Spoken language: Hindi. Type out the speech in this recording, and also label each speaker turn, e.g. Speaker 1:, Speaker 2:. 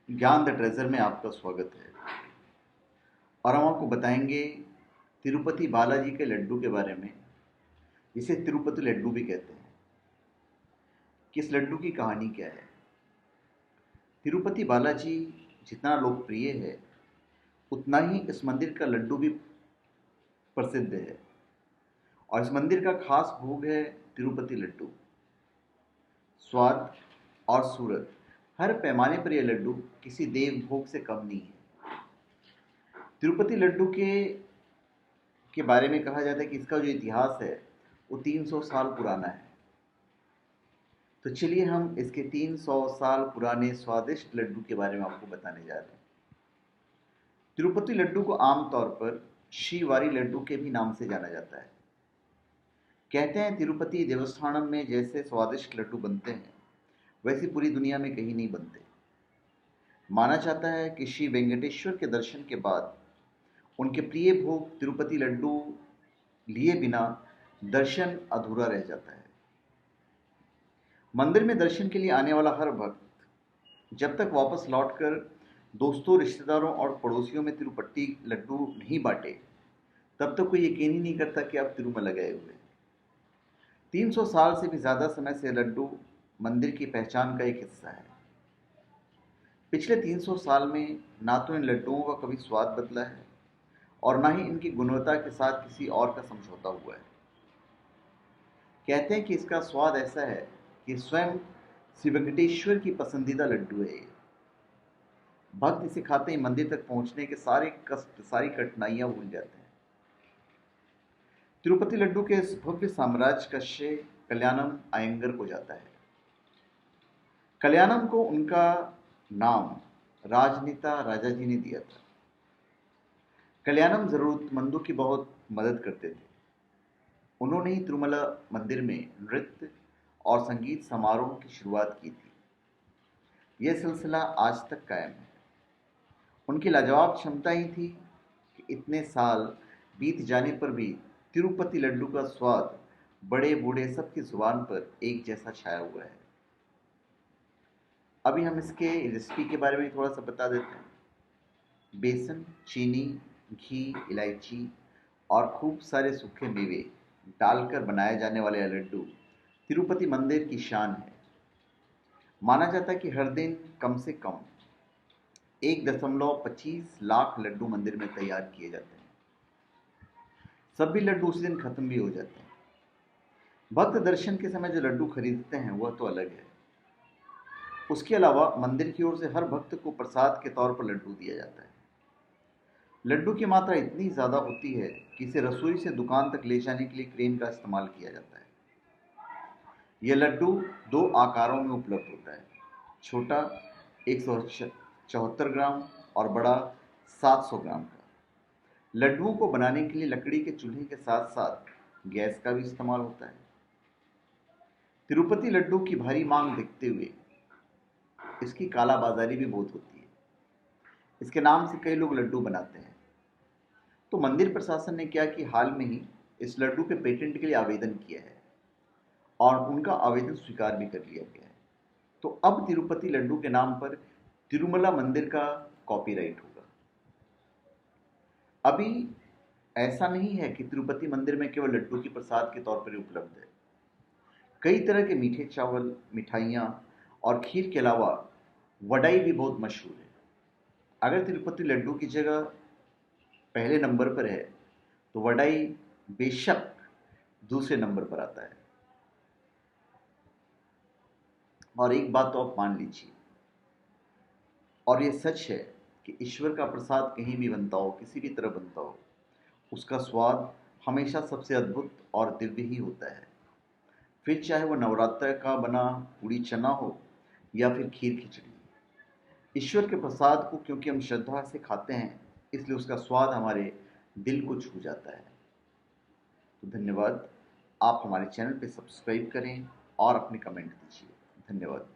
Speaker 1: ज्ञान द ट्रेजर में आपका स्वागत है। और हम आपको बताएंगे तिरुपति बालाजी के लड्डू के बारे में, जिसे तिरुपति लड्डू भी कहते हैं कि इस लड्डू की कहानी क्या है। तिरुपति बालाजी जितना लोकप्रिय है, उतना ही इस मंदिर का लड्डू भी प्रसिद्ध है। और इस मंदिर का खास भोग है तिरुपति लड्डू। स्वाद और सूरत, हर पैमाने पर यह लड्डू किसी देव भोग से कम नहीं है। तिरुपति लड्डू के बारे में कहा जाता है कि इसका जो इतिहास है वो 300 साल पुराना है। तो चलिए हम इसके 300 साल पुराने स्वादिष्ट लड्डू के बारे में आपको बताने जा रहे हैं। तिरुपति लड्डू को आमतौर पर श्रीवारी लड्डू के भी नाम से जाना जाता है। कहते हैं तिरुपति देवस्थानम में जैसे स्वादिष्ट लड्डू बनते हैं, वैसे पूरी दुनिया में कहीं नहीं बनते। माना जाता है कि श्री वेंकटेश्वर के दर्शन के बाद उनके प्रिय भोग तिरुपति लड्डू लिए बिना दर्शन अधूरा रह जाता है। मंदिर में दर्शन के लिए आने वाला हर भक्त जब तक वापस लौटकर दोस्तों, रिश्तेदारों और पड़ोसियों में तिरुपति लड्डू नहीं बांटे, तब तक कोई यकीन ही नहीं करता कि आप तिरुमला गए हुए। 300 साल से भी ज्यादा समय से लड्डू मंदिर की पहचान का एक हिस्सा है। पिछले 300 साल में ना तो इन लड्डुओं का कभी स्वाद बदला है और ना ही इनकी गुणवत्ता के साथ किसी और का समझौता हुआ है। कहते हैं कि इसका स्वाद ऐसा है कि स्वयं श्री वेंकटेश्वर की पसंदीदा लड्डू है ये। भक्त इसे खाते ही मंदिर तक पहुंचने के सारे कष्ट, सारी कठिनाइयां भूल जाते हैं। तिरुपति लड्डू के इस भव्य साम्राज्य का श्रेय कल्याणम अयंगर को जाता है। कल्याणम को उनका नाम राजनेता राजाजी ने दिया था। कल्याणम जरूरतमंदों की बहुत मदद करते थे। उन्होंने ही तिरुमला मंदिर में नृत्य और संगीत समारोह की शुरुआत की थी। यह सिलसिला आज तक कायम है। उनकी लाजवाब क्षमता ही थी कि इतने साल बीत जाने पर भी तिरुपति लड्डू का स्वाद बड़े बूढ़े सबकी जुबान पर एक जैसा छाया हुआ है। अभी हम इसके रेसिपी के बारे में थोड़ा सा बता देते हैं। बेसन, चीनी, घी, इलायची और खूब सारे सूखे मेवे डालकर बनाए जाने वाले यह लड्डू तिरुपति मंदिर की शान है। माना जाता है कि हर दिन कम से कम 1.25 लाख लड्डू मंदिर में तैयार किए जाते हैं। सभी लड्डू उसी दिन खत्म भी हो जाते हैं। भक्त दर्शन के समय जो लड्डू खरीदते हैं वह तो अलग है। उसके अलावा मंदिर की ओर से हर भक्त को प्रसाद के तौर पर लड्डू दिया जाता है। लड्डू की मात्रा इतनी ज़्यादा होती है कि इसे रसोई से दुकान तक ले जाने के लिए क्रेन का इस्तेमाल किया जाता है। यह लड्डू 2 आकारों में उपलब्ध होता है। छोटा 174 ग्राम और बड़ा 700 ग्राम का। लड्डुओं को बनाने के लिए लकड़ी के चूल्हे के साथ साथ गैस का भी इस्तेमाल होता है। तिरुपति लड्डू की भारी मांग देखते हुए इसकी कालाबाजारी भी बहुत होती है। इसके नाम से कई लोग लड्डू बनाते हैं। तो मंदिर प्रशासन ने क्या कि हाल में ही इस लड्डू के पेटेंट के लिए आवेदन किया है और उनका आवेदन स्वीकार भी कर लिया गया है। तो अब तिरुपति लड्डू के नाम पर तिरुमला मंदिर का कॉपीराइट होगा। अभी ऐसा नहीं है कि तिरुपति मंदिर में केवल लड्डू की प्रसाद के तौर पर उपलब्ध है। कई तरह के मीठे चावल, मिठाइयाँ और खीर के अलावा वडाई भी बहुत मशहूर है। अगर तिरुपति लड्डू की जगह पहले नंबर पर है तो वडाई बेशक दूसरे नंबर पर आता है। और एक बात तो आप मान लीजिए, और ये सच है कि ईश्वर का प्रसाद कहीं भी बनता हो, किसी भी तरह बनता हो, उसका स्वाद हमेशा सबसे अद्भुत और दिव्य ही होता है। फिर चाहे वो नवरात्र का बना पूड़ी चना हो या फिर खीर खिचड़ी। ईश्वर के प्रसाद को क्योंकि हम श्रद्धा से खाते हैं, इसलिए उसका स्वाद हमारे दिल को छू जाता है। तो धन्यवाद। आप हमारे चैनल पे सब्सक्राइब करें और अपने कमेंट दीजिए। धन्यवाद।